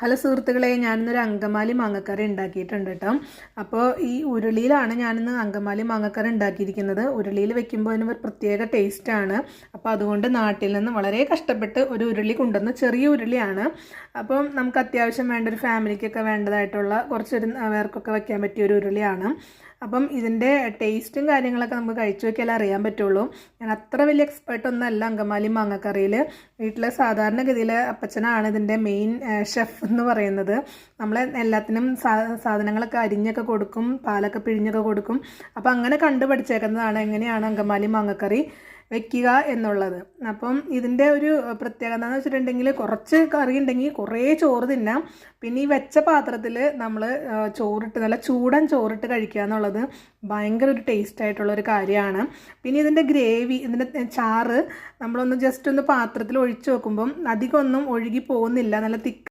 Hello സുഹൃത്തുക്കളെ, ഞാനിന്നൊരു അങ്കമാലി മാങ്ങക്കറി ഉണ്ടാക്കിയിട്ടുണ്ട് കേട്ടോ. അപ്പോൾ ഈ ഉരുളിയിലാണ് ഞാനിന്ന് അങ്കമാലി മാങ്ങക്കറി ഉണ്ടാക്കിയിരിക്കുന്നത്. ഉരുളിയിൽ വെക്കുമ്പോൾ അതിന് ഒരു പ്രത്യേക ടേസ്റ്റാണ്. അപ്പോൾ അതുകൊണ്ട് നാട്ടിൽ നിന്ന് വളരെ കഷ്ടപ്പെട്ട് ഒരു ഉരുളി കൊണ്ടുവന്ന്, ചെറിയ ഉരുളിയാണ്. അപ്പം നമുക്ക് അത്യാവശ്യം വേണ്ട ഒരു ഫാമിലിക്കൊക്കെ വേണ്ടതായിട്ടുള്ള കുറച്ചൊരു പേർക്കൊക്കെ വെക്കാൻ പറ്റിയ ഒരു ഉരുളിയാണ്. അപ്പം ഇതിൻ്റെ ടേസ്റ്റും കാര്യങ്ങളൊക്കെ നമുക്ക് കഴിച്ചു നോക്കിയാലേ അറിയാൻ പറ്റുള്ളൂ. ഞാൻ അത്ര വലിയ എക്സ്പേർട്ടൊന്നും അല്ല അങ്കമാലി മാങ്ങക്കറിയിൽ. വീട്ടിലെ സാധാരണഗതിയിൽ അപ്പച്ചനാണ് ഇതിൻ്റെ മെയിൻ ഷെഫ് എന്ന് പറയുന്നത്. നമ്മൾ എല്ലാത്തിനും സാധനങ്ങളൊക്കെ അരിഞ്ഞൊക്കെ കൊടുക്കും, പാലൊക്കെ പിഴിഞ്ഞൊക്കെ കൊടുക്കും. അപ്പം അങ്ങനെ കണ്ടു പഠിച്ചേക്കുന്നതാണ് എങ്ങനെയാണ് അങ്കമാലി മാങ്ങക്കറി വെക്കുക എന്നുള്ളത്. അപ്പം ഇതിൻ്റെ ഒരു പ്രത്യേകത എന്താണെന്ന് വെച്ചിട്ടുണ്ടെങ്കിൽ, കുറച്ച് കറി ഉണ്ടെങ്കിൽ കുറേ ചോറ് തിന്നാം. പിന്നെ ഈ വെച്ച പാത്രത്തിൽ നമ്മൾ ചോറിട്ട്, നല്ല ചൂടൻ ചോറിട്ട് കഴിക്കുക എന്നുള്ളത് ഭയങ്കര ഒരു ടേസ്റ്റ് ആയിട്ടുള്ളൊരു കാര്യമാണ്. പിന്നെ ഇതിൻ്റെ ഗ്രേവി, ഇതിൻ്റെ ചാറ് നമ്മളൊന്ന് ജസ്റ്റ് ഒന്ന് പാത്രത്തിൽ ഒഴിച്ച് വെക്കുമ്പം അധികമൊന്നും ഒഴുകി പോകുന്നില്ല, നല്ല തിക്ക്